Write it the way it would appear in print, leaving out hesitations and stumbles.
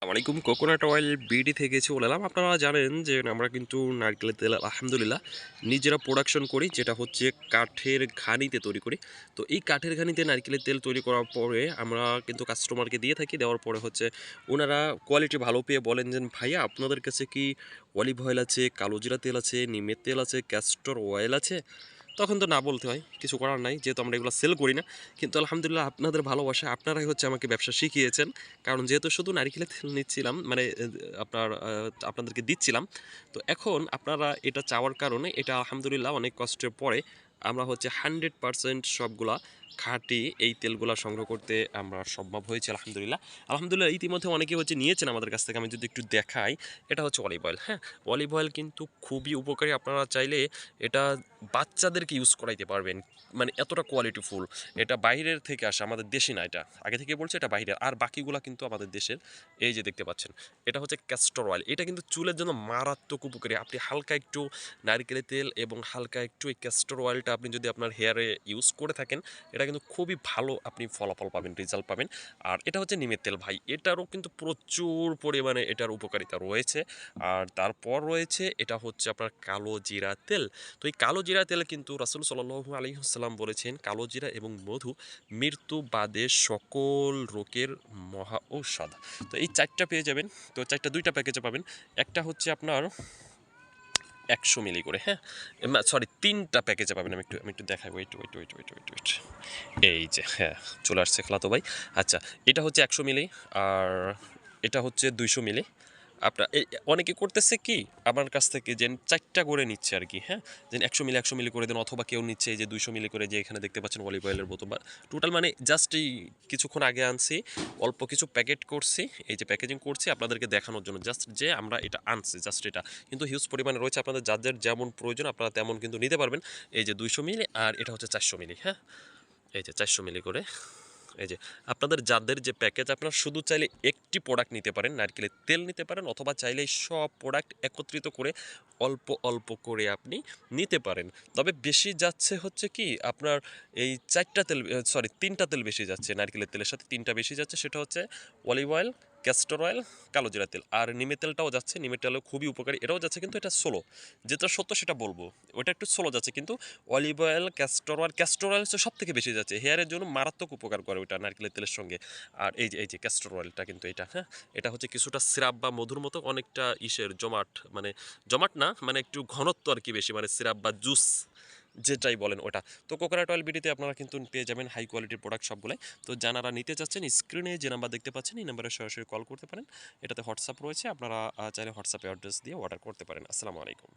আসসালামাইকুম coconut oil BD থেকে চলে এলাম। আপনারা জানেন যে আমরা কিন্তু নারকেলের তেল আলহামদুলিল্লাহ নিজেরা প্রোডাকশন করি, যেটা হচ্ছে কাঠের ঘানিতে তৈরি করি। তো এই কাঠের ঘানিতে নারকেলের তেল তৈরি করার পরে আমরা কিন্তু কাস্টমারকে দিয়ে থাকি। দেওয়ার পরে হচ্ছে ওনারা কোয়ালিটি ভালো পেয়ে বলেন যে ভাইয়া আপনাদের কাছে কি অলিভ অয়েল আছে, কালো জিরা তেল আছে, নিমের তেল আছে, ক্যাস্টর অয়েল আছে? তখন তো না বলতে হয়, কিছু করার নাই, যেহেতু আমরা এগুলো সেল করি না। কিন্তু আলহামদুলিল্লাহ আপনাদের ভালোবাসা, আপনারাই হচ্ছে আমাকে ব্যবসা শিখিয়েছেন। কারণ যেহেতু শুধু নারিকেলের তেল নিচ্ছিলাম, মানে আপনাদেরকে দিচ্ছিলাম। তো এখন আপনারা এটা চাওয়ার কারণে এটা আলহামদুলিল্লাহ অনেক কষ্টের পরে আমরা হচ্ছে 100% সবগুলা খাঁটি এই তেলগুলা সংগ্রহ করতে আমরা সম্ভব হয়েছে আলহামদুলিল্লাহ। আলহামদুলিল্লাহ ইতিমধ্যে অনেকে হচ্ছে নিয়েছেন আমাদের কাছ থেকে। আমি যদি একটু দেখাই, এটা হচ্ছে অলিভ অয়েল। হ্যাঁ, অলিভ অয়েল কিন্তু খুবই উপকারী। আপনারা চাইলে এটা বাচ্চাদেরকে ইউজ করাইতে পারবেন, মানে এতটা কোয়ালিটিফুল। এটা বাইরের থেকে আসে, আমাদের দেশি না। এটা আগে থেকে বলছে এটা বাইরের, আর বাকিগুলো কিন্তু আমাদের দেশের। এই যে দেখতে পাচ্ছেন, এটা হচ্ছে ক্যাস্টর অয়েল। এটা কিন্তু চুলের জন্য মারাত্মক উপকারী। আপনি হালকা একটু নারকেলের তেল এবং হালকা একটু এই ক্যাস্টর অয়েলটা আপনি যদি আপনার হেয়ারে ইউজ করে থাকেন, এটা কিন্তু খুবই ভালো আপনি ফলাফল পাবেন, রেজাল্ট পাবেন। আর এটা হচ্ছে নিমের তেল ভাই, এটারও কিন্তু প্রচুর পরিমাণে এটার উপকারিতা রয়েছে। আর তারপর রয়েছে এটা হচ্ছে আপনার কালো জিরা তেল। তো এই কালো জিরা তেল কিন্তু রাসূল সাল্লাল্লাহু আলাইহি ওয়াসাল্লাম বলেছেন, কালো জিরা এবং মধু মৃত্যু বাদে সকল রোগের মহা ঔষধ। তো এই চারটা পেয়ে যাবেন। তো চারটা দুইটা প্যাকেজে পাবেন। একটা হচ্ছে আপনার 100 মিলি করে, হ্যাঁ, সরি, তিনটা প্যাকেজে পাবেন। আমি একটু দেখাই, ওয়েট। এই যে, হ্যাঁ, চলে আসছে খেলাতো ভাই। আচ্ছা, এটা হচ্ছে 100 মিলি, আর এটা হচ্ছে 200 মিলি। আপনার অনেকে করতেছে কি আমার কাছ থেকে যে চারটা করে নিচ্ছে আর কি। হ্যাঁ, যে 100 মিলি করে দেন, অথবা কেউ নিচ্ছে এই যে 200 মিলি করে, যে এখানে দেখতে পাচ্ছেন অলিভ অয়েলের বোতল। বা টোটাল মানে জাস্ট এই কিছুক্ষণ আগে আনছি, অল্প কিছু প্যাকেট করছি, এই যে প্যাকেজিং করছি আপনাদেরকে দেখানোর জন্য, জাস্ট যে আমরা এটা আনছি, জাস্ট এটা কিন্তু হিউজ পরিমাণে রয়েছে। আপনাদের যাদের যেমন প্রয়োজন আপনারা তেমন কিন্তু নিতে পারবেন। এই যে 200 মিলি, আর এটা হচ্ছে 400 মিলি। হ্যাঁ, এই যে 400 মিলি করে। এই যে আপনাদের যাদের যে প্যাকেজ, আপনারা শুধু চাইলে একটি প্রোডাক্ট নিতে পারেন, নারকেলের তেল নিতে পারেন, অথবা চাইলে সব প্রোডাক্ট একত্রিত করে অল্প অল্প করে আপনি নিতে পারেন। তবে বেশি যাচ্ছে হচ্ছে কি আপনার এই চারটা তেল, সরি, তিনটা তেল বেশি যাচ্ছে। নারকেলের তেলের সাথে তিনটা বেশি যাচ্ছে, সেটা হচ্ছে অলিভ অয়েল, ক্যাস্টর অয়েল, কালো জিরা তেল। আর নিমের তেলটাও যাচ্ছে, নিমের তেলও খুবই উপকারী, এটাও যাচ্ছে। কিন্তু এটা সোলো, যেটা সত্য সেটা বলবো, ওটা একটু সোলো যাচ্ছে। কিন্তু অলিভ অয়েল, ক্যাস্টর অয়েল হচ্ছে সব থেকে বেশি যাচ্ছে, হেয়ারের জন্য মারাত্মক উপকার করে ওটা নারকেলের তেলের সঙ্গে। আর এই যে ক্যাস্টর অয়েলটা কিন্তু এটা, হ্যাঁ, এটা হচ্ছে কিছুটা সিরাপ বা মধুর মতো, অনেকটা ইসের জমাট, মানে জমাট না, মানে একটু ঘনত্ব আর কি বেশি, মানে সিরাপ বা জুস যেটাই বলেন ওটা। তো কোকোনাট অয়েল বিডিতে আপনারা কিন্তু পেয়ে যাবেন হাই কোয়ালিটির প্রোডাক্ট সবগুলাই। তো যারা নিতে চাচ্ছেন, স্ক্রিনে যে নাম্বার দেখতে পাচ্ছেন এই নাম্বারে সরাসরি কল করতে পারেন। এটাতে হোয়াটসঅ্যাপ রয়েছে, আপনারা চাইলে হোয়াটসঅ্যাপে অ্যাড্রেস দিয়ে অর্ডার করতে পারেন। আসসালামু আলাইকুম।